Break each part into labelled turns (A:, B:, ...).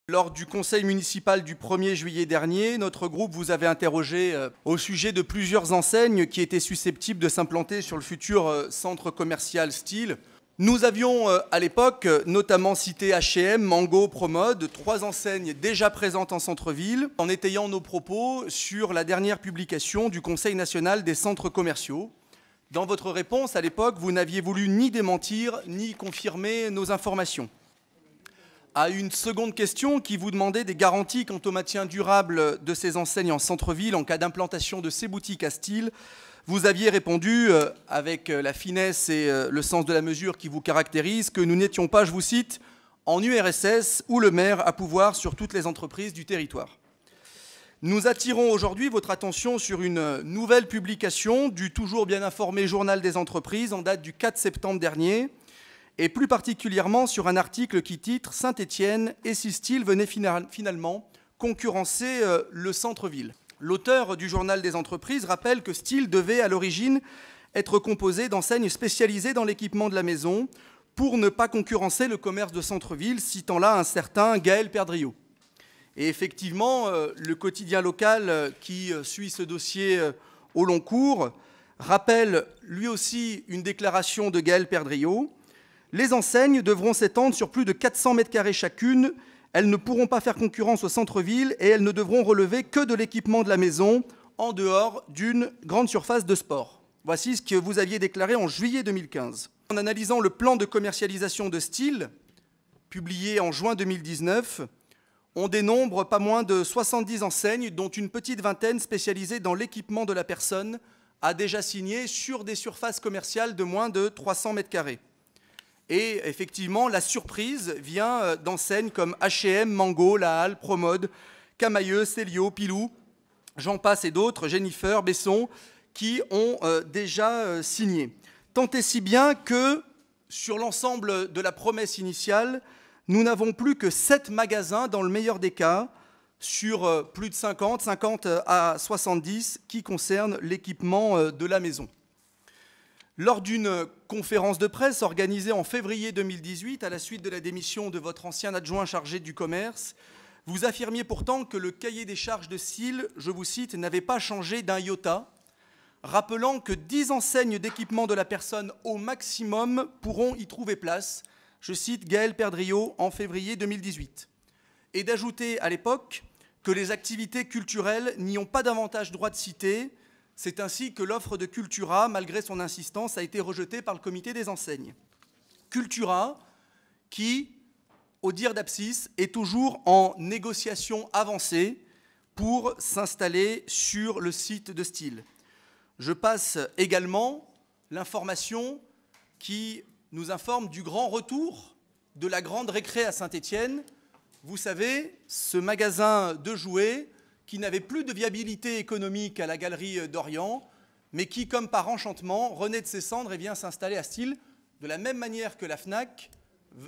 A: Lors du conseil municipal du 1er juillet dernier, notre groupe vous avait interrogé au sujet de plusieurs enseignes qui étaient susceptibles de s'implanter sur le futur centre commercial Style. Nous avions à l'époque notamment cité H&M, Mango, Promode, 3 enseignes déjà présentes en centre-ville, en étayant nos propos sur la dernière publication du Conseil national des centres commerciaux. Dans votre réponse à l'époque, vous n'aviez voulu ni démentir ni confirmer nos informations. À une seconde question qui vous demandait des garanties quant au maintien durable de ces enseignes en centre-ville en cas d'implantation de ces boutiques à Style, vous aviez répondu, avec la finesse et le sens de la mesure qui vous caractérise, que nous n'étions pas, je vous cite, en URSS ou le maire à pouvoir sur toutes les entreprises du territoire. Nous attirons aujourd'hui votre attention sur une nouvelle publication du toujours bien informé Journal des entreprises en date du 4 septembre dernier, et plus particulièrement sur un article qui titre « Saint-Étienne et si Style venait finalement concurrencer le centre-ville ». L'auteur du Journal des entreprises rappelle que Style devait à l'origine être composé d'enseignes spécialisées dans l'équipement de la maison pour ne pas concurrencer le commerce de centre-ville, citant là un certain Gaël Perdriau. Et effectivement, le quotidien local qui suit ce dossier au long cours rappelle lui aussi une déclaration de Gaël Perdriau. Les enseignes devront s'étendre sur plus de 400 mètres carrés chacune. Elles ne pourront pas faire concurrence au centre-ville et elles ne devront relever que de l'équipement de la maison en dehors d'une grande surface de sport. Voici ce que vous aviez déclaré en juillet 2015. En analysant le plan de commercialisation de Style, publié en juin 2019, on dénombre pas moins de 70 enseignes, dont une petite vingtaine spécialisées dans l'équipement de la personne, a déjà signé sur des surfaces commerciales de moins de 300 mètres carrés. Et effectivement, la surprise vient d'enseignes comme H&M, Mango, La Halle, Promode, Camailleux, Célio, Pilou, j'en passe et d'autres, Jennifer, Besson, qui ont déjà signé. Tant et si bien que, sur l'ensemble de la promesse initiale, nous n'avons plus que 7 magasins, dans le meilleur des cas, sur plus de 50 à 70, qui concernent l'équipement de la maison. Lors d'une conférence de presse organisée en février 2018, à la suite de la démission de votre ancien adjoint chargé du commerce, vous affirmiez pourtant que le cahier des charges de Style, je vous cite, n'avait pas changé d'un iota, rappelant que 10 enseignes d'équipement de la personne au maximum pourront y trouver place, je cite Gaël Perdriau en février 2018, et d'ajouter à l'époque que les activités culturelles n'y ont pas davantage droit de citer. C'est ainsi que l'offre de Cultura, malgré son insistance, a été rejetée par le comité des enseignes. Cultura, qui, au dire d'Apsis, est toujours en négociation avancée pour s'installer sur le site de Style. Je passe également l'information qui nous informe du grand retour de la Grande Récré à Saint-Étienne. Vous savez, ce magasin de jouets qui n'avait plus de viabilité économique à la Galerie d'Orient, mais qui, comme par enchantement, renaît de ses cendres et vient s'installer à Style, de la même manière que la FNAC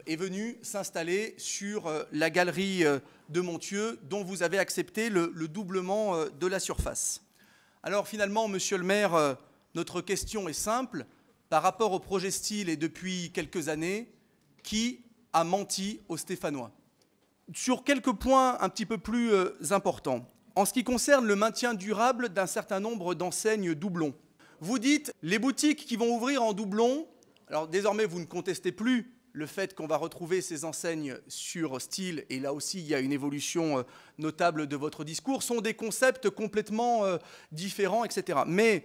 A: est venue s'installer sur la Galerie de Montieu, dont vous avez accepté le doublement de la surface. Alors finalement, monsieur le maire, notre question est simple. Par rapport au projet Style et depuis quelques années, qui a menti aux Stéphanois? Sur quelques points un petit peu plus importants. En ce qui concerne le maintien durable d'un certain nombre d'enseignes doublons, vous dites les boutiques qui vont ouvrir en doublon, alors désormais vous ne contestez plus le fait qu'on va retrouver ces enseignes sur Style, et là aussi il y a une évolution notable de votre discours, sont des concepts complètement différents, etc. Mais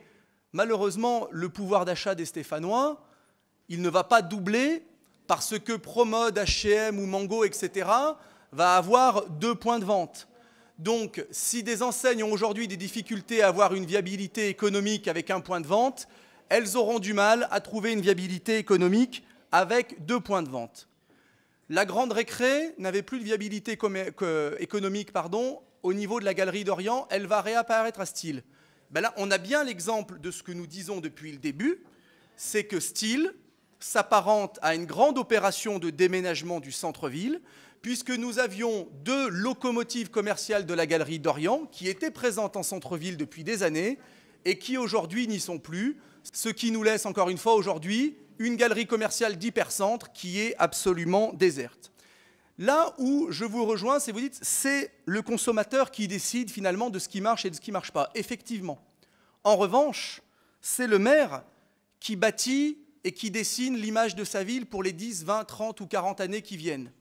A: malheureusement, le pouvoir d'achat des Stéphanois, il ne va pas doubler parce que Promode, H&M ou Mango, etc., va avoir 2 points de vente. Donc, si des enseignes ont aujourd'hui des difficultés à avoir une viabilité économique avec un point de vente, elles auront du mal à trouver une viabilité économique avec 2 points de vente. La Grande Récré n'avait plus de viabilité économique au niveau de la Galerie d'Orient, elle va réapparaître à Style. Ben là, on a bien l'exemple de ce que nous disons depuis le début, c'est que Style s'apparente à une grande opération de déménagement du centre-ville, puisque nous avions 2 locomotives commerciales de la Galerie d'Orient qui étaient présentes en centre-ville depuis des années et qui aujourd'hui n'y sont plus, ce qui nous laisse encore une fois aujourd'hui une galerie commerciale d'hypercentre qui est absolument déserte. Là où je vous rejoins, c'est vous dites, c'est le consommateur qui décide finalement de ce qui marche et de ce qui ne marche pas. Effectivement. En revanche, c'est le maire qui bâtit et qui dessine l'image de sa ville pour les 10, 20, 30 ou 40 années qui viennent.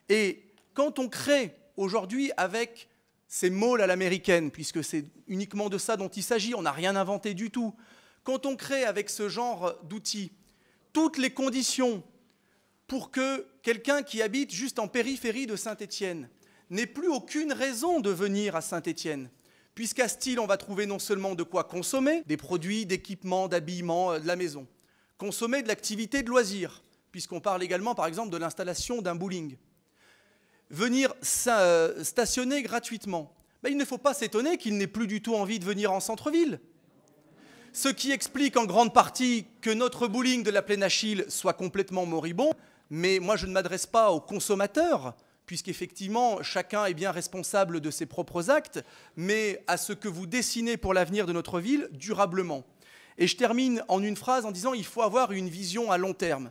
A: Et quand on crée aujourd'hui avec ces malls à l'américaine, puisque c'est uniquement de ça dont il s'agit, on n'a rien inventé du tout, quand on crée avec ce genre d'outils toutes les conditions pour que quelqu'un qui habite juste en périphérie de Saint-Étienne n'ait plus aucune raison de venir à Saint-Étienne, puisqu'à Style, on va trouver non seulement de quoi consommer, des produits, d'équipements, d'habillement, de la maison, consommer de l'activité de loisirs, puisqu'on parle également, par exemple, de l'installation d'un bowling, venir stationner gratuitement. Ben, il ne faut pas s'étonner qu'il n'ait plus du tout envie de venir en centre-ville. Ce qui explique en grande partie que notre bowling de la Plaine Achille soit complètement moribond, mais moi je ne m'adresse pas aux consommateurs, puisqu'effectivement chacun est bien responsable de ses propres actes, mais à ce que vous dessinez pour l'avenir de notre ville durablement. Et je termine en une phrase en disant qu'il faut avoir une vision à long terme.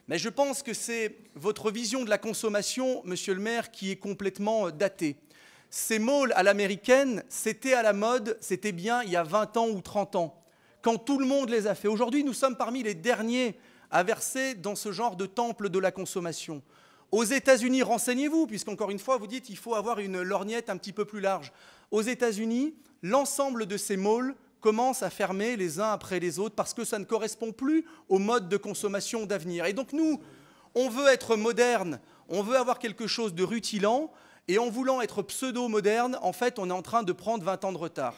A: Mais je pense que c'est votre vision de la consommation, monsieur le maire, qui est complètement datée. Ces malls à l'américaine, c'était à la mode, c'était bien il y a 20 ans ou 30 ans, quand tout le monde les a fait. Aujourd'hui, nous sommes parmi les derniers à verser dans ce genre de temple de la consommation. Aux États-Unis, renseignez-vous, puisqu'encore une fois, vous dites qu'il faut avoir une lorgnette un petit peu plus large. Aux États-Unis, l'ensemble de ces malls commencent à fermer les uns après les autres parce que ça ne correspond plus au mode de consommation d'avenir. Et donc nous, on veut être moderne, on veut avoir quelque chose de rutilant, et en voulant être pseudo-moderne, en fait, on est en train de prendre 20 ans de retard.